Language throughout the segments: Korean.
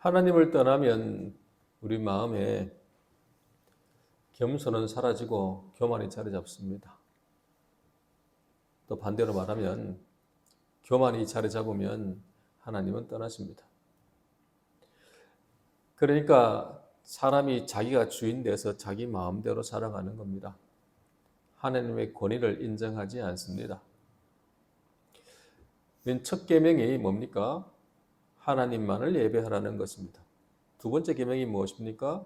하나님을 떠나면 우리 마음에 겸손은 사라지고 교만이 자리 잡습니다. 또 반대로 말하면 교만이 자리 잡으면 하나님은 떠나십니다. 그러니까 사람이 자기가 주인 돼서 자기 마음대로 살아가는 겁니다. 하나님의 권위를 인정하지 않습니다. 맨 첫 계명이 뭡니까? 하나님만을 예배하라는 것입니다. 두 번째 계명이 무엇입니까?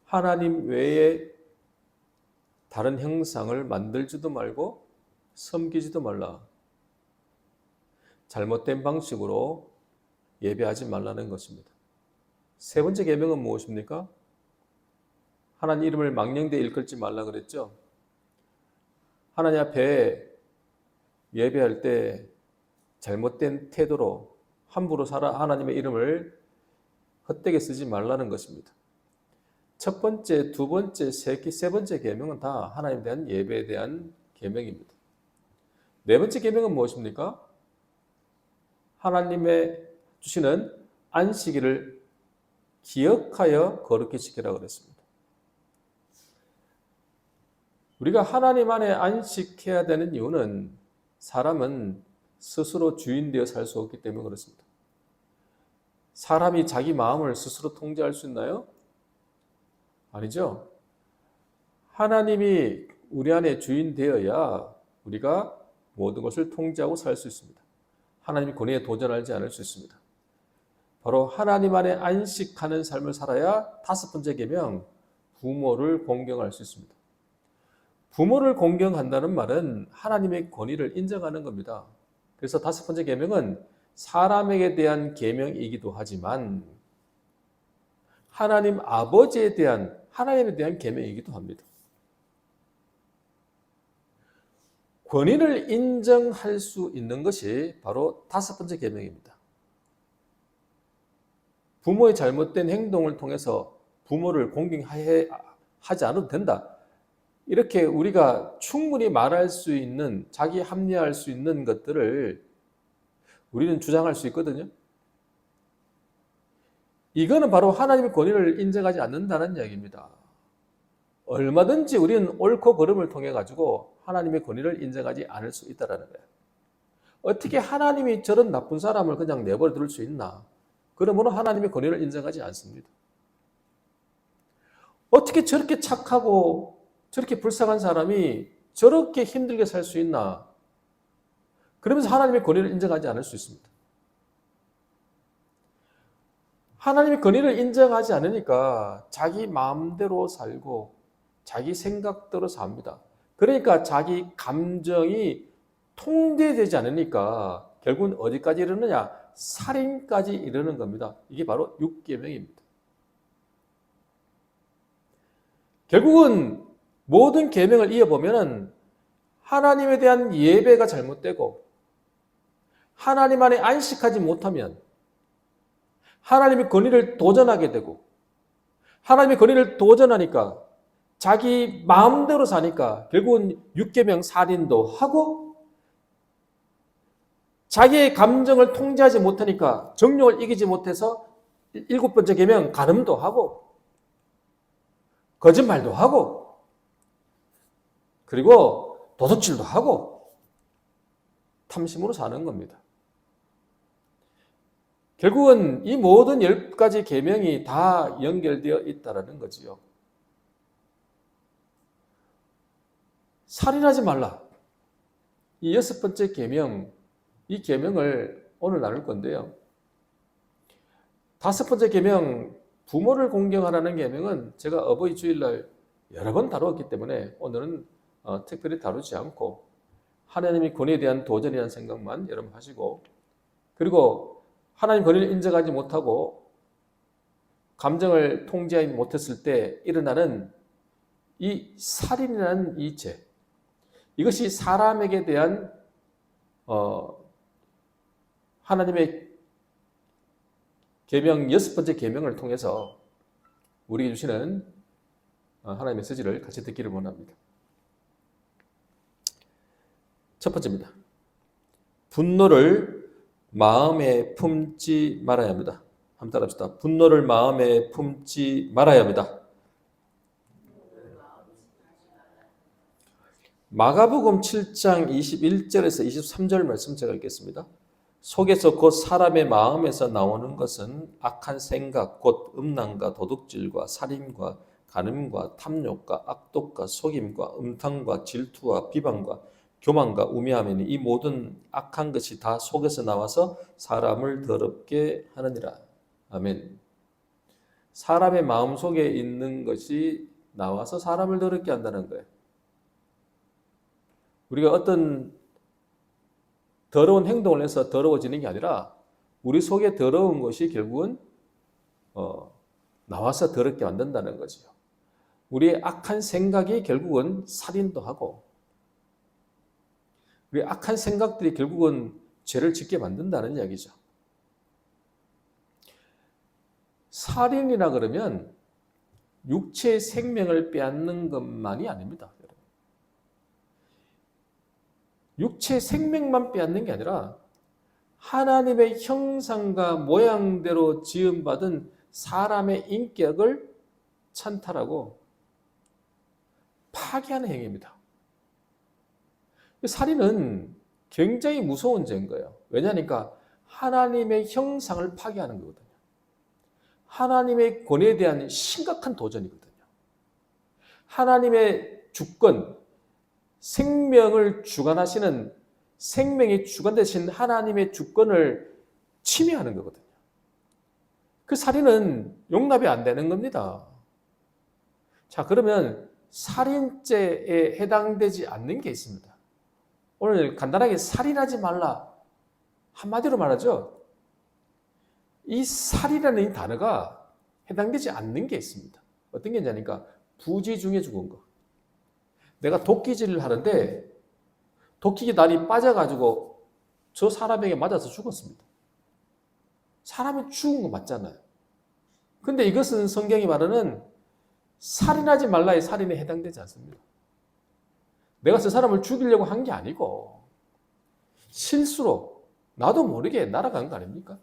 하나님 외에 다른 형상을 만들지도 말고 섬기지도 말라. 잘못된 방식으로 예배하지 말라는 것입니다. 세 번째 계명은 무엇입니까? 하나님 이름을 망령되이 일컬지 말라 그랬죠. 하나님 앞에 예배할 때 잘못된 태도로 함부로 하나님의 이름을 헛되게 쓰지 말라는 것입니다. 첫 번째, 두 번째, 세 번째 계명은 다 하나님에 대한 예배에 대한 계명입니다. 네 번째 계명은 무엇입니까? 하나님의 주시는 안식일을 기억하여 거룩히 지키라고 그랬습니다. 우리가 하나님 안에 안식해야 되는 이유는 사람은 스스로 주인 되어 살 수 없기 때문에 그렇습니다. 사람이 자기 마음을 스스로 통제할 수 있나요? 아니죠. 하나님이 우리 안에 주인 되어야 우리가 모든 것을 통제하고 살 수 있습니다. 하나님의 권위에 도전하지 않을 수 있습니다. 바로 하나님 안에 안식하는 삶을 살아야 다섯 번째 계명, 부모를 공경할 수 있습니다. 부모를 공경한다는 말은 하나님의 권위를 인정하는 겁니다. 그래서 다섯 번째 계명은 사람에게 대한 계명이기도 하지만 하나님 아버지에 대한 하나님에 대한 계명이기도 합니다. 권위를 인정할 수 있는 것이 바로 다섯 번째 계명입니다. 부모의 잘못된 행동을 통해서 부모를 공경하지 않아도 된다. 이렇게 우리가 충분히 말할 수 있는, 자기 합리화할 수 있는 것들을 우리는 주장할 수 있거든요. 이거는 바로 하나님의 권위를 인정하지 않는다는 이야기입니다. 얼마든지 우리는 옳고 그름을 통해 가지고 하나님의 권위를 인정하지 않을 수 있다는 거예요. 어떻게 하나님이 저런 나쁜 사람을 그냥 내버려 둘 수 있나? 그러므로 하나님의 권위를 인정하지 않습니다. 어떻게 저렇게 착하고 저렇게 불쌍한 사람이 저렇게 힘들게 살 수 있나? 그러면서 하나님의 권위를 인정하지 않을 수 있습니다. 하나님의 권위를 인정하지 않으니까 자기 마음대로 살고 자기 생각대로 삽니다. 그러니까 자기 감정이 통제되지 않으니까 결국은 어디까지 이르느냐? 살인까지 이르는 겁니다. 이게 바로 육계명입니다. 결국은 모든 계명을 이어보면 하나님에 대한 예배가 잘못되고 하나님 안에 안식하지 못하면 하나님의 권위를 도전하게 되고 하나님의 권위를 도전하니까 자기 마음대로 사니까 결국은 육계명 살인도 하고 자기의 감정을 통제하지 못하니까 정욕을 이기지 못해서 일곱 번째 계명 간음도 하고 거짓말도 하고 그리고 도둑질도 하고 탐심으로 사는 겁니다. 결국은 이 모든 10가지 계명이 다 연결되어 있다는 거지요. 살인하지 말라. 이 여섯 번째 계명, 이 계명을 오늘 나눌 건데요. 다섯 번째 계명, 부모를 공경하라는 계명은 제가 어버이 주일날 여러 번 다루었기 때문에 오늘은 특별히 다루지 않고 하나님의 권위에 대한 도전이라는 생각만 여러분 하시고 그리고 하나님 권위를 인정하지 못하고 감정을 통제하지 못했을 때 일어나는 이 살인이라는 이 죄, 이것이 사람에게 대한 하나님의 계명 여섯 번째 계명을 통해서 우리에게 주시는 하나님의 메시지를 같이 듣기를 원합니다. 첫 번째입니다. 분노를 마음에 품지 말아야 합니다. 한번 따라합시다. 분노를 마음에 품지 말아야 합니다. 마가복음 7장 21절에서 23절 말씀 제가 읽겠습니다. 속에서 곧 사람의 마음에서 나오는 것은 악한 생각, 곧 음란과 도둑질과 살인과 간음과 탐욕과 악독과 속임과 음탕과 질투와 비방과 교만과 우매함이니 이 모든 악한 것이 다 속에서 나와서 사람을 더럽게 하느니라. 아멘. 사람의 마음 속에 있는 것이 나와서 사람을 더럽게 한다는 거예요. 우리가 어떤 더러운 행동을 해서 더러워지는 게 아니라 우리 속에 더러운 것이 결국은 나와서 더럽게 만든다는 거죠. 우리의 악한 생각이 결국은 살인도 하고 우리의 악한 생각들이 결국은 죄를 짓게 만든다는 이야기죠. 살인이라 그러면 육체의 생명을 빼앗는 것만이 아닙니다. 육체의 생명만 빼앗는 게 아니라 하나님의 형상과 모양대로 지음받은 사람의 인격을 찬탈하고 파괴하는 행위입니다. 살인은 굉장히 무서운 죄인 거예요. 왜냐하니까 하나님의 형상을 파괴하는 거거든요. 하나님의 권위에 대한 심각한 도전이거든요. 하나님의 주권, 생명을 주관하시는 생명의 주관 되신 하나님의 주권을 침해하는 거거든요. 그 살인은 용납이 안 되는 겁니다. 자, 그러면 살인죄에 해당되지 않는 게 있습니다. 오늘 간단하게 살인하지 말라. 한마디로 말하죠. 이 살이라는 이 단어가 해당되지 않는 게 있습니다. 어떤 게 있냐니까 부지 중에 죽은 거. 내가 도끼질을 하는데 도끼기 날이 빠져가지고 저 사람에게 맞아서 죽었습니다. 사람이 죽은 거 맞잖아요. 근데 이것은 성경이 말하는 살인하지 말라의 살인에 해당되지 않습니다. 내가 저 사람을 죽이려고 한 게 아니고 실수로 나도 모르게 날아간 거 아닙니까?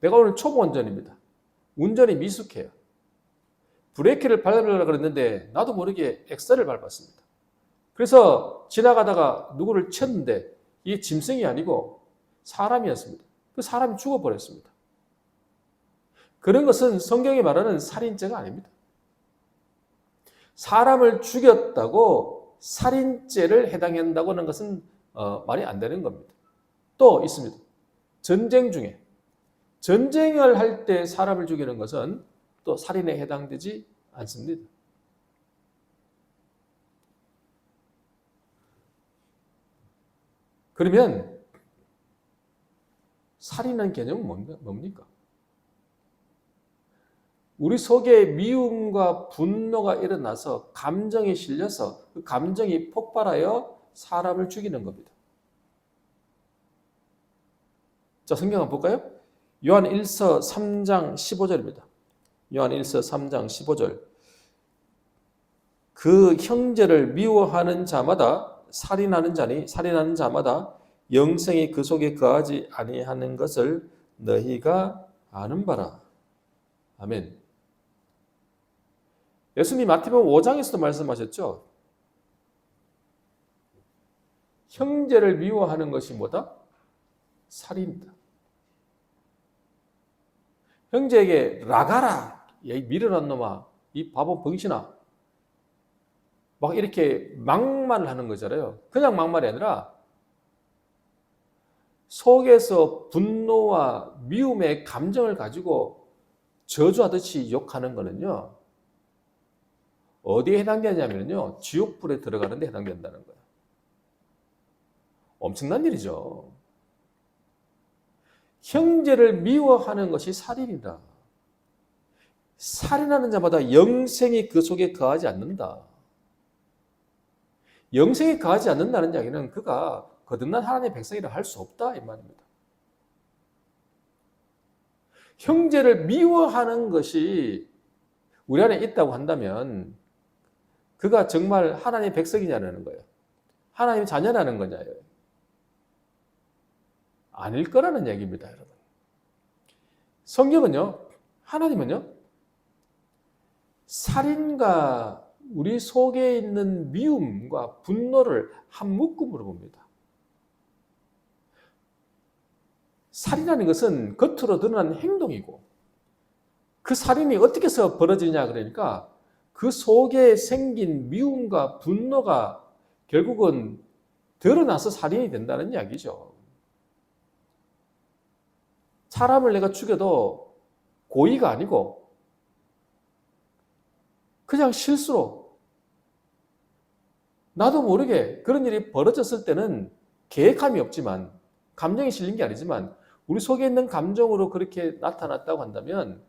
내가 오늘 초보 운전입니다. 운전이 미숙해요. 브레이크를 밟으려고 그랬는데 나도 모르게 엑셀을 밟았습니다. 그래서 지나가다가 누구를 쳤는데 이게 짐승이 아니고 사람이었습니다. 그 사람이 죽어버렸습니다. 그런 것은 성경이 말하는 살인죄가 아닙니다. 사람을 죽였다고 살인죄를 해당한다고 하는 것은 말이 안 되는 겁니다. 또 있습니다. 전쟁 중에 전쟁을 할 때 사람을 죽이는 것은 또 살인에 해당되지 않습니다. 그러면 살인한 개념은 뭡니까? 우리 속에 미움과 분노가 일어나서 감정이 실려서 그 감정이 폭발하여 사람을 죽이는 겁니다. 자, 성경 한번 볼까요? 요한 1서 3장 15절입니다. 요한 1서 3장 15절. 그 형제를 미워하는 자마다 살인하는 자마다 영생이 그 속에 거하지 아니하는 것을 너희가 아는 바라. 아멘. 예수님 마태복음 5장에서도 말씀하셨죠. 형제를 미워하는 것이 뭐다? 살인이다. 형제에게 나가라, 미련한 놈아, 이 바보 병신아, 막 이렇게 막말을 하는 거잖아요. 그냥 막말이 아니라 속에서 분노와 미움의 감정을 가지고 저주하듯이 욕하는 거는요, 어디에 해당되냐면요, 지옥불에 들어가는 데 해당된다는 거예요. 엄청난 일이죠. 형제를 미워하는 것이 살인이다. 살인하는 자마다 영생이 그 속에 거하지 않는다. 영생이 거하지 않는다는 이야기는 그가 거듭난 하나님의 백성이라 할 수 없다 이 말입니다. 형제를 미워하는 것이 우리 안에 있다고 한다면 그가 정말 하나님의 백성이냐는 거예요. 하나님의 자녀라는 거냐요. 아닐 거라는 얘기입니다, 여러분. 성경은요, 하나님은요, 살인과 우리 속에 있는 미움과 분노를 한 묶음으로 봅니다. 살인하는 것은 겉으로 드러나는 행동이고, 그 살인이 어떻게 해서 벌어지냐 그러니까 그 속에 생긴 미움과 분노가 결국은 드러나서 살인이 된다는 이야기죠. 사람을 내가 죽여도 고의가 아니고 그냥 실수로 나도 모르게 그런 일이 벌어졌을 때는 계획함이 없지만, 감정이 실린 게 아니지만 우리 속에 있는 감정으로 그렇게 나타났다고 한다면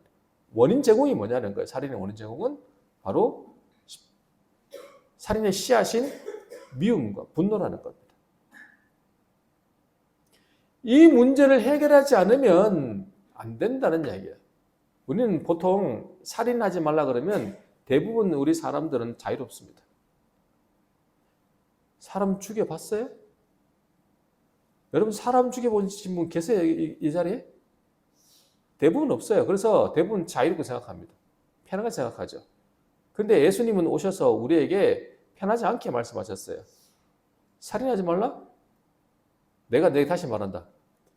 원인 제공이 뭐냐는 거예요. 살인의 원인 제공은 바로 살인의 씨앗인 미움과 분노라는 겁니다. 이 문제를 해결하지 않으면 안 된다는 이야기예요. 우리는 보통 살인하지 말라 그러면 대부분 우리 사람들은 자유롭습니다. 사람 죽여봤어요? 여러분 사람 죽여보신 분 계세요? 이 자리에? 대부분 없어요. 그래서 대부분 자유롭게 생각합니다. 편하게 생각하죠. 근데 예수님은 오셔서 우리에게 편하지 않게 말씀하셨어요. 살인하지 말라? 내가 다시 말한다.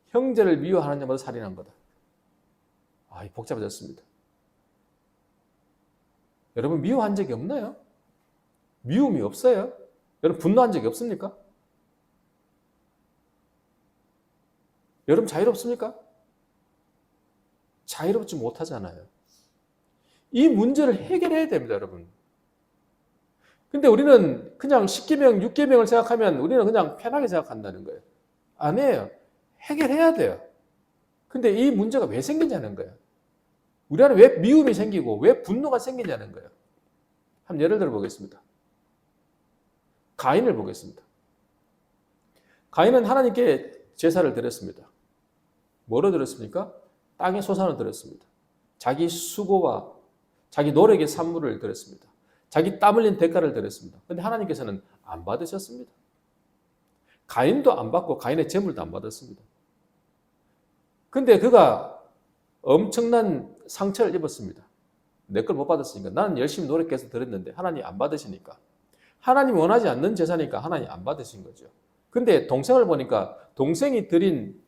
형제를 미워하는 자마다 살인한 거다. 복잡해졌습니다. 여러분 미워한 적이 없나요? 미움이 없어요? 여러분 분노한 적이 없습니까? 여러분 자유롭습니까? 자유롭지 못하잖아요. 이 문제를 해결해야 됩니다, 여러분. 근데 우리는 그냥 10계명, 6계명을 생각하면 우리는 그냥 편하게 생각한다는 거예요. 아니에요. 해결해야 돼요. 근데 이 문제가 왜 생기냐는 거예요. 우리 안에 왜 미움이 생기고 왜 분노가 생기냐는 거예요. 한번 예를 들어 보겠습니다. 가인을 보겠습니다. 가인은 하나님께 제사를 드렸습니다. 뭐로 드렸습니까? 땅의 소산을 드렸습니다. 자기 수고와 자기 노력의 산물을 드렸습니다. 자기 땀 흘린 대가를 드렸습니다. 그런데 하나님께서는 안 받으셨습니다. 가인도 안 받고 가인의 재물도 안 받았습니다. 근데 그가 엄청난 상처를 입었습니다. 내 걸 못 받았으니까. 나는 열심히 노력해서 드렸는데 하나님 안 받으시니까. 하나님 원하지 않는 제사니까 하나님 안 받으신 거죠. 근데 동생을 보니까 동생이 드린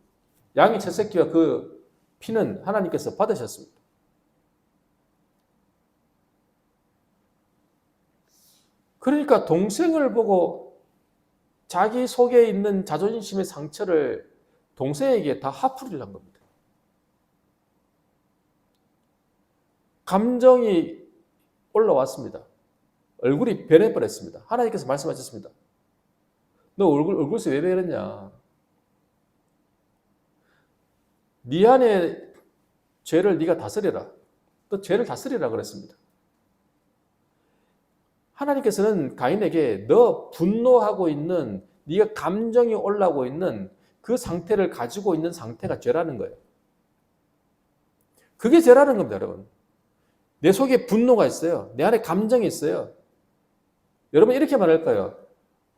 양의 첫 새끼와 그 피는 하나님께서 받으셨습니다. 그러니까 동생을 보고 자기 속에 있는 자존심의 상처를 동생에게 다 화풀이를 한 겁니다. 감정이 올라왔습니다. 얼굴이 변해버렸습니다. 하나님께서 말씀하셨습니다. 너 얼굴에서 왜 변했냐? 네 안에 죄를 네가 다스려라. 또 죄를 다스리라 그랬습니다. 하나님께서는 가인에게 너 분노하고 있는, 네가 감정이 올라오고 있는 그 상태를 가지고 있는 상태가 죄라는 거예요. 그게 죄라는 겁니다, 여러분. 내 속에 분노가 있어요. 내 안에 감정이 있어요. 여러분 이렇게 말할 거예요.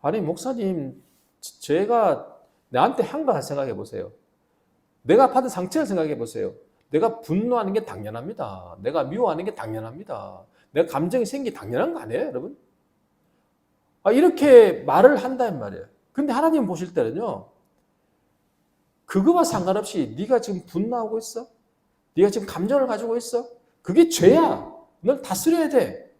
아니 목사님, 제가 나한테 한 거 생각해 보세요. 내가 받은 상처를 생각해 보세요. 내가 분노하는 게 당연합니다. 내가 미워하는 게 당연합니다. 내가 감정이 생기기 당연한 거 아니에요, 여러분? 이렇게 말을 한다는 말이에요. 근데 하나님 보실 때는요, 그거와 상관없이 네가 지금 분노하고 있어? 네가 지금 감정을 가지고 있어? 그게 죄야. 널 다스려야 돼.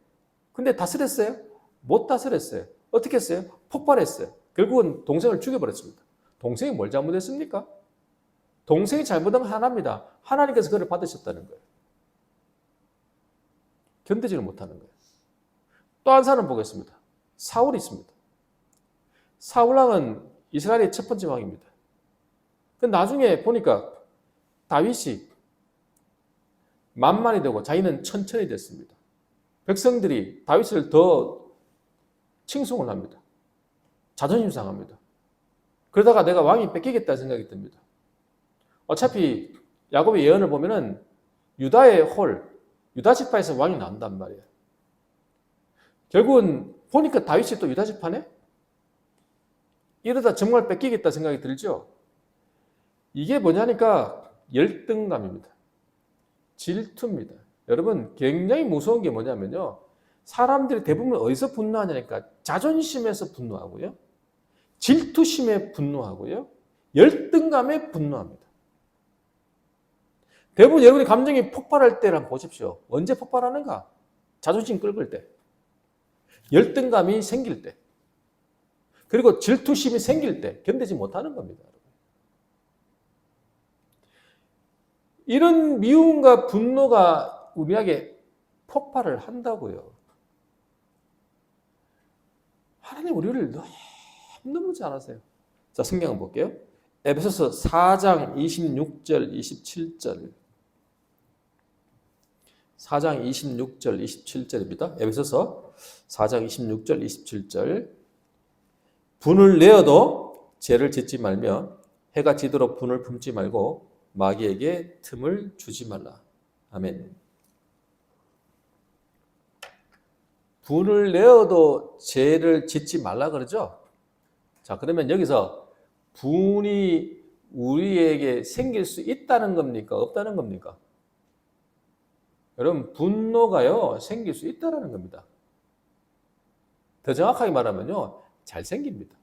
근데 다스렸어요? 못 다스렸어요. 어떻게 했어요? 폭발했어요. 결국은 동생을 죽여버렸습니다. 동생이 뭘 잘못했습니까? 동생이 잘못한 건 하나입니다. 하나님께서 그를 받으셨다는 거예요. 견디지를 못하는 거예요. 또 한 사람 보겠습니다. 사울이 있습니다. 사울왕은 이스라엘의 첫 번째 왕입니다. 나중에 보니까 다윗이 만만이 되고 자기는 천천히 됐습니다. 백성들이 다윗을 더 칭송을 합니다. 자존심 상합니다. 그러다가 내가 왕이 뺏기겠다는 생각이 듭니다. 어차피 야곱의 예언을 보면은 유다의 홀, 유다 지파에서 왕이 나온단 말이에요. 결국은 보니까 다윗이 또 유다 지파네? 이러다 정말 뺏기겠다 생각이 들죠? 이게 뭐냐니까 열등감입니다. 질투입니다. 여러분 굉장히 무서운 게 뭐냐면요. 사람들이 대부분 어디서 분노하냐니까 자존심에서 분노하고요. 질투심에 분노하고요. 열등감에 분노합니다. 대부분 여러분의 감정이 폭발할 때를 한번 보십시오. 언제 폭발하는가? 자존심 긁을 때. 열등감이 생길 때. 그리고 질투심이 생길 때 견디지 못하는 겁니다. 이런 미움과 분노가 우리에게 폭발을 한다고요. 하나님 우리를 너무 잘하세요. 자, 성경 한번 볼게요. 에베소서 4장 26절 27절 4장 26절 27절입니다. 에베소서 4장 26절 27절 분을 내어도 죄를 짓지 말며 해가 지도록 분을 품지 말고 마귀에게 틈을 주지 말라. 아멘. 분을 내어도 죄를 짓지 말라 그러죠. 자, 그러면 여기서 분이 우리에게 생길 수 있다는 겁니까? 없다는 겁니까? 여러분, 분노가요, 생길 수 있다는 겁니다. 더 정확하게 말하면요, 잘 생깁니다.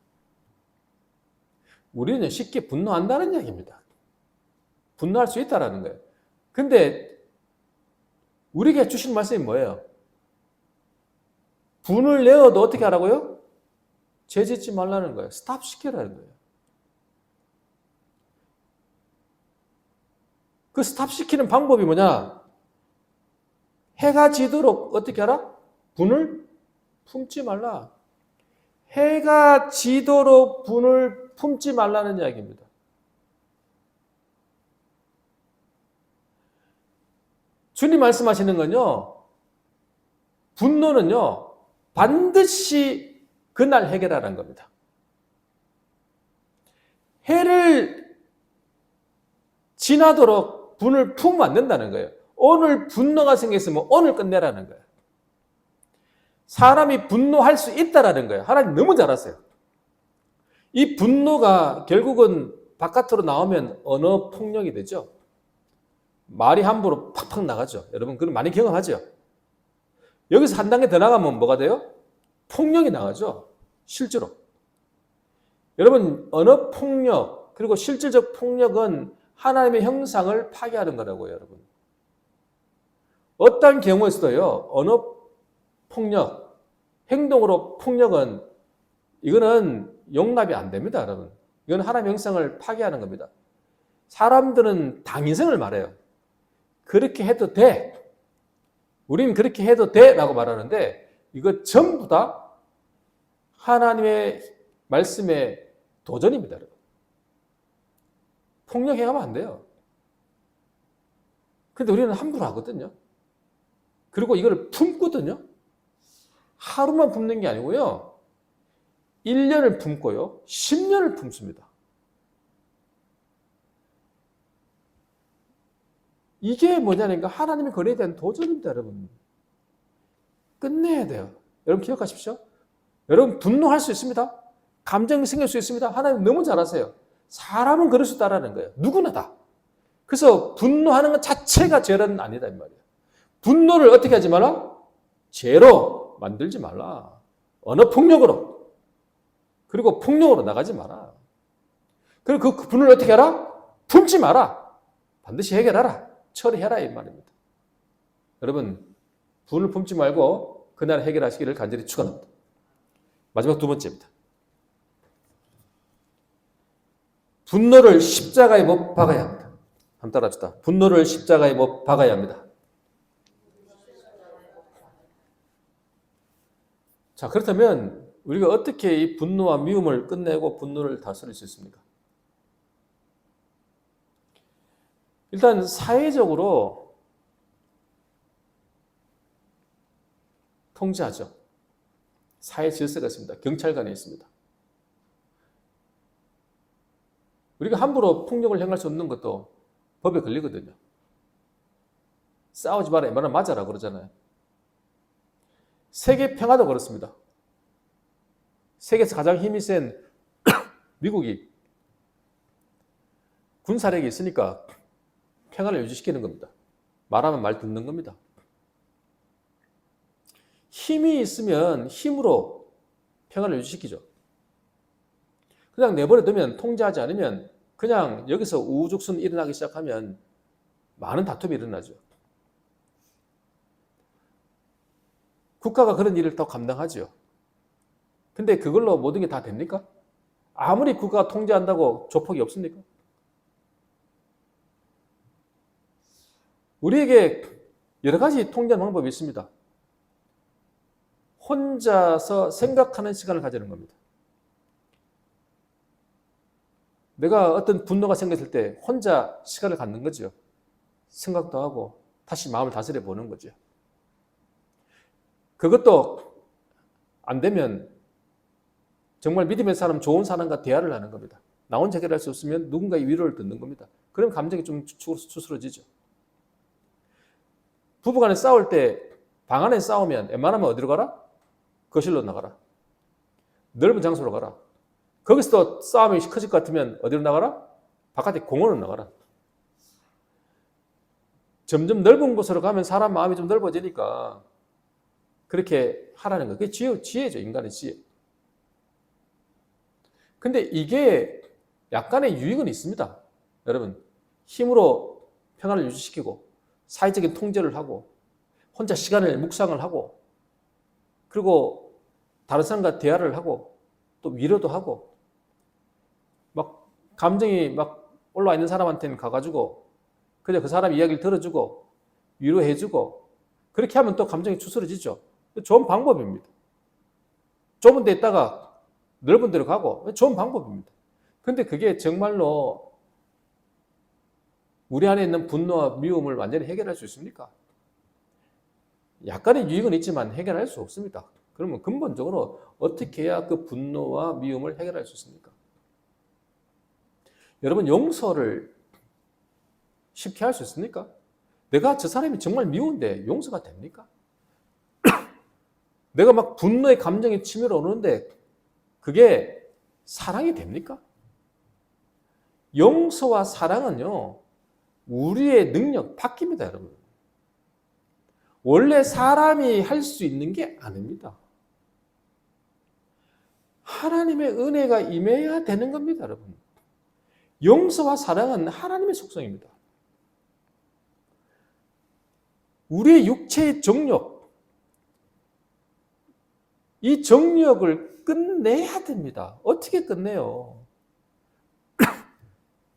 우리는 쉽게 분노한다는 얘기입니다. 분노할 수 있다는 거예요. 근데 우리에게 주신 말씀이 뭐예요? 분을 내어도 어떻게 하라고요? 죄 짓지 말라는 거예요. 스탑 시키라는 거예요. 그 스탑 시키는 방법이 뭐냐? 해가 지도록 어떻게 하라? 분을 품지 말라. 해가 지도록 분을 품지 말라는 이야기입니다. 주님 말씀하시는 건요, 분노는요, 반드시 그날 해결하라는 겁니다. 해를 지나도록 분을 품으면 안 된다는 거예요. 오늘 분노가 생겼으면 오늘 끝내라는 거예요. 사람이 분노할 수 있다라는 거예요. 하나님 너무 잘 아세요. 이 분노가 결국은 바깥으로 나오면 언어 폭력이 되죠. 말이 함부로 팍팍 나가죠. 여러분 그건 많이 경험하죠. 여기서 한 단계 더 나가면 뭐가 돼요? 폭력이 나가죠. 실제로. 여러분 언어 폭력 그리고 실질적 폭력은 하나님의 형상을 파괴하는 거라고요. 여러분. 어떤 경우에서도요. 언어 폭력, 행동으로 폭력은 이거는 용납이 안 됩니다. 여러분. 이건 하나님의 형상을 파괴하는 겁니다. 사람들은 당위성을 말해요. 그렇게 해도 돼. 우리는 그렇게 해도 돼 라고 말하는데 이거 전부 다 하나님의 말씀의 도전입니다. 여러분. 폭력해가면 안 돼요. 근데 우리는 함부로 하거든요. 그리고 이걸 품거든요. 하루만 품는 게 아니고요. 1년을 품고요. 10년을 품습니다. 이게 뭐냐니까 하나님의 거리에 대한 도전입니다. 여러분. 끝내야 돼요. 여러분 기억하십시오. 여러분 분노할 수 있습니다. 감정이 생길 수 있습니다. 하나님 너무 잘 아세요. 사람은 그럴 수 있다라는 거예요. 누구나 다. 그래서 분노하는 것 자체가 죄는 아니다 이 말이에요. 분노를 어떻게 하지 마라? 죄로 만들지 말라. 언어 폭력으로. 그리고 폭력으로 나가지 마라. 그리고 그 분을 어떻게 하라? 품지 마라. 반드시 해결하라. 처리해라 이 말입니다. 여러분 분을 품지 말고 그날 해결하시기를 간절히 축원합니다. 마지막 두 번째입니다. 분노를 십자가에 못 박아야 합니다. 한번 따라합시다. 분노를 십자가에 못 박아야 합니다. 자, 그렇다면 우리가 어떻게 이 분노와 미움을 끝내고 분노를 다스릴 수 있습니까? 일단 사회적으로 통제하죠. 사회 질서가 있습니다. 경찰관이 있습니다. 우리가 함부로 폭력을 행할 수 없는 것도 법에 걸리거든요. 싸우지 마라, 이 말은 맞아라 그러잖아요. 세계 평화도 그렇습니다. 세계에서 가장 힘이 센 미국이 군사력이 있으니까 평화를 유지시키는 겁니다. 말하면 말 듣는 겁니다. 힘이 있으면 힘으로 평화를 유지시키죠. 그냥 내버려두면, 통제하지 않으면 그냥 여기서 우후죽순 일어나기 시작하면 많은 다툼이 일어나죠. 국가가 그런 일을 더 감당하죠. 근데 그걸로 모든 게 다 됩니까? 아무리 국가가 통제한다고 조폭이 없습니까? 우리에게 여러 가지 통제하는 방법이 있습니다. 혼자서 생각하는 시간을 가지는 겁니다. 내가 어떤 분노가 생겼을 때 혼자 시간을 갖는 거죠. 생각도 하고 다시 마음을 다스려 보는 거죠. 그것도 안 되면 정말 믿음의 사람, 좋은 사람과 대화를 하는 겁니다. 나 혼자 해결할 수 없으면 누군가의 위로를 듣는 겁니다. 그럼 감정이 좀 추스러지죠. 부부간에 싸울 때 방 안에 싸우면 웬만하면 어디로 가라? 거실로 나가라. 넓은 장소로 가라. 거기서도 싸움이 커질 것 같으면 어디로 나가라? 바깥에 공원으로 나가라. 점점 넓은 곳으로 가면 사람 마음이 좀 넓어지니까 그렇게 하라는 거예요. 그게 지혜죠. 인간의 지혜. 근데 이게 약간의 유익은 있습니다. 여러분, 힘으로 평화를 유지시키고 사회적인 통제를 하고 혼자 시간을 묵상을 하고 그리고 다른 사람과 대화를 하고 또 위로도 하고 막 감정이 막 올라와 있는 사람한테는 가가지고 그냥 그 사람 이야기를 들어주고 위로해주고 그렇게 하면 또 감정이 추스러지죠. 좋은 방법입니다. 좁은 데 있다가 넓은 데로 가고 좋은 방법입니다. 근데 그게 정말로 우리 안에 있는 분노와 미움을 완전히 해결할 수 있습니까? 약간의 유익은 있지만 해결할 수 없습니다. 그러면 근본적으로 어떻게 해야 그 분노와 미움을 해결할 수 있습니까? 여러분, 용서를 쉽게 할 수 있습니까? 내가 저 사람이 정말 미운데 용서가 됩니까? 내가 막 분노의 감정이 치밀어 오는데 그게 사랑이 됩니까? 용서와 사랑은요, 우리의 능력 바뀝니다, 여러분. 원래 사람이 할 수 있는 게 아닙니다. 하나님의 은혜가 임해야 되는 겁니다, 여러분. 용서와 사랑은 하나님의 속성입니다. 우리의 육체의 정욕, 이 정욕을 끝내야 됩니다. 어떻게 끝내요?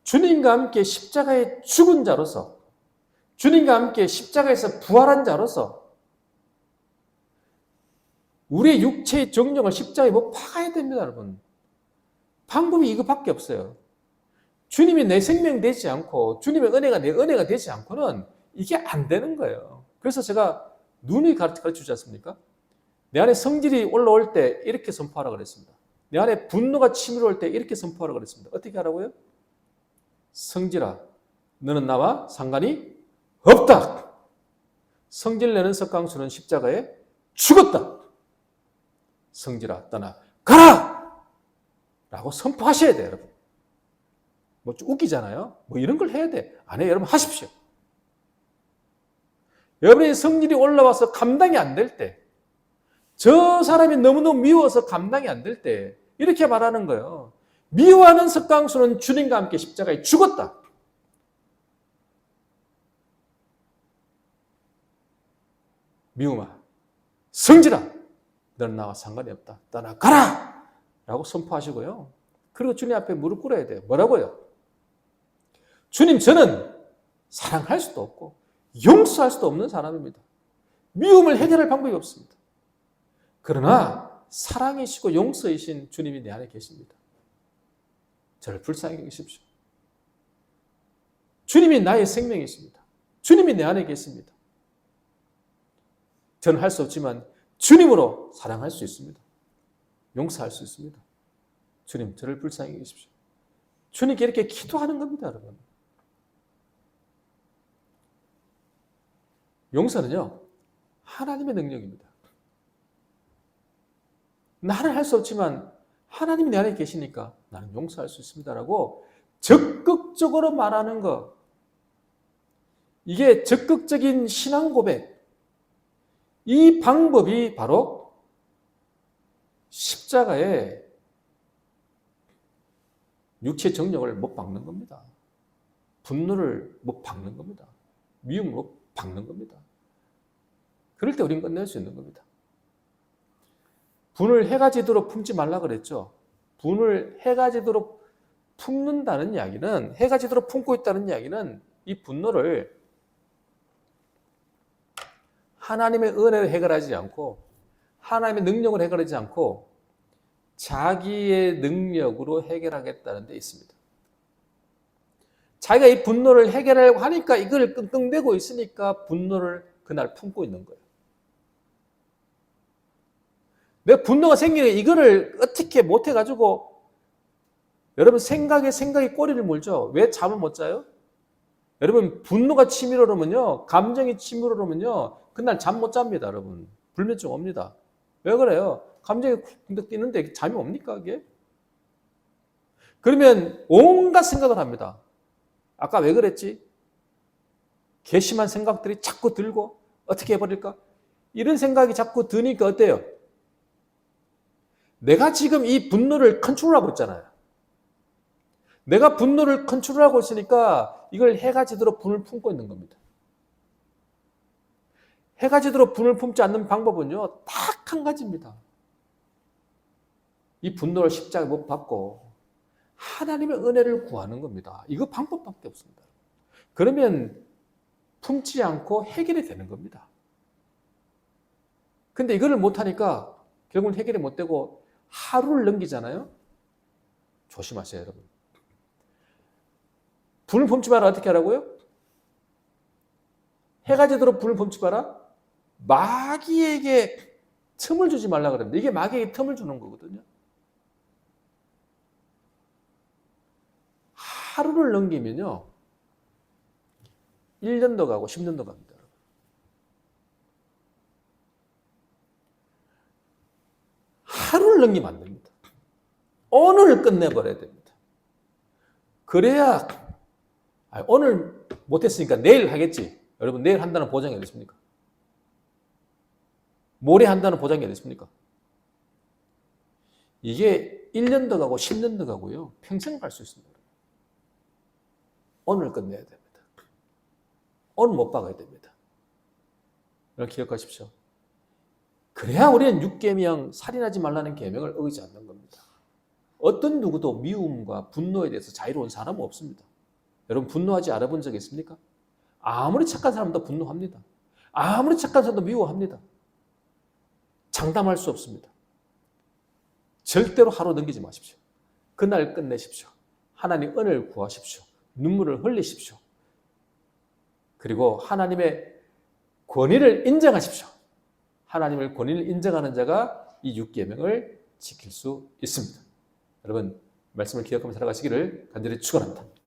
주님과 함께 십자가에 죽은 자로서, 주님과 함께 십자가에서 부활한 자로서 우리의 육체의 정욕을 십자가에 못 박아야 됩니다, 여러분. 방법이 이거밖에 없어요. 주님이 내 생명 되지 않고 주님의 은혜가 내 은혜가 되지 않고는 이게 안 되는 거예요. 그래서 제가 눈이 가르쳐주지 않습니까? 내 안에 성질이 올라올 때 이렇게 선포하라고 그랬습니다. 내 안에 분노가 치밀어 올 때 이렇게 선포하라고 그랬습니다. 어떻게 하라고요? 성질아, 너는 나와 상관이 없다. 성질 내는 석강수는 십자가에 죽었다. 성질아, 떠나가라! 라고 선포하셔야 돼요, 여러분. 뭐 웃기잖아요? 뭐 이런 걸 해야 돼. 안 해요. 여러분 하십시오. 여러분의 성질이 올라와서 감당이 안 될 때, 저 사람이 너무너무 미워서 감당이 안 될 때 이렇게 말하는 거예요. 미워하는 석강수는 주님과 함께 십자가에 죽었다. 미움아, 성질아, 너는 나와 상관이 없다. 떠나가라! 라고 선포하시고요. 그리고 주님 앞에 무릎 꿇어야 돼요. 뭐라고요? 주님, 저는 사랑할 수도 없고 용서할 수도 없는 사람입니다. 미움을 해결할 방법이 없습니다. 그러나 사랑이시고 용서이신 주님이 내 안에 계십니다. 저를 불쌍히 여기십시오. 주님이 나의 생명이십니다. 주님이 내 안에 계십니다. 저는 할 수 없지만 주님으로 사랑할 수 있습니다. 용서할 수 있습니다. 주님, 저를 불쌍히 여기십시오. 주님께 이렇게 기도하는 겁니다, 여러분. 용서는요, 하나님의 능력입니다. 나는 할 수 없지만 하나님이 내 안에 계시니까 나는 용서할 수 있습니다라고 적극 적극적으로 말하는 것, 이게 적극적인 신앙 고백, 이 방법이 바로 십자가에 육체 정욕을 못 박는 겁니다. 분노를 못 박는 겁니다. 미움을 못 박는 겁니다. 그럴 때 우리는 끝낼 수 있는 겁니다. 분을 해가 지도록 품지 말라 그랬죠. 분을 해가 지도록 품는다는 이야기는, 해가 지도록 품고 있다는 이야기는 이 분노를 하나님의 은혜로 해결하지 않고 하나님의 능력으로 해결하지 않고 자기의 능력으로 해결하겠다는 데 있습니다. 자기가 이 분노를 해결하려고 하니까 이걸 끙끙대고 있으니까 분노를 그날 품고 있는 거예요. 내 분노가 생기는 이거를 어떻게 못해가지고 여러분 생각이 꼬리를 물죠. 왜 잠을 못 자요? 여러분 분노가 치밀어 오면요, 감정이 치밀어 오면요, 그날 잠 못 잡니다. 여러분 불면증 옵니다. 왜 그래요? 감정이 쿵덕 뛰는데 잠이 옵니까 이게? 그러면 온갖 생각을 합니다. 아까 왜 그랬지? 괘씸한 생각들이 자꾸 들고 어떻게 해버릴까? 이런 생각이 자꾸 드니까 어때요? 내가 지금 이 분노를 컨트롤하고 있잖아요. 내가 분노를 컨트롤하고 있으니까 이걸 해가 지도록 분을 품고 있는 겁니다. 해가 지도록 분을 품지 않는 방법은요, 딱 한 가지입니다. 이 분노를 십자가에 못 박고 하나님의 은혜를 구하는 겁니다. 이거 방법밖에 없습니다. 그러면 품지 않고 해결이 되는 겁니다. 근데 이거를 못하니까 결국은 해결이 못 되고 하루를 넘기잖아요. 조심하세요, 여러분. 분을 품지 마라. 어떻게 하라고요? 해가 지도록 분을 품지 마라. 마귀에게 틈을 주지 말라 그럽니다. 이게 마귀에게 틈을 주는 거거든요. 하루를 넘기면요, 1년도 가고 10년도 갑니다. 하루를 넘기면 안 됩니다. 오늘 끝내버려야 됩니다. 그래야 오늘 못했으니까 내일 하겠지. 여러분 내일 한다는 보장이 어디 있습니까? 모레 한다는 보장이 어디 있습니까? 이게 1년도 가고 10년도 가고요, 평생 갈 수 있습니다. 오늘 끝내야 됩니다. 오늘 못 박아야 됩니다. 이걸 기억하십시오. 그래야 우리는 6계명, 살인하지 말라는 계명을 어기지 않는 겁니다. 어떤 누구도 미움과 분노에 대해서 자유로운 사람은 없습니다. 여러분 분노하지 알아본 적 있습니까? 아무리 착한 사람도 분노합니다. 아무리 착한 사람도 미워합니다. 장담할 수 없습니다. 절대로 하루 넘기지 마십시오. 그날 끝내십시오. 하나님 은혜를 구하십시오. 눈물을 흘리십시오. 그리고 하나님의 권위를 인정하십시오. 하나님의 권위를 인정하는 자가 이 6계명을 지킬 수 있습니다. 여러분 말씀을 기억하며 살아가시기를 간절히 축원합니다.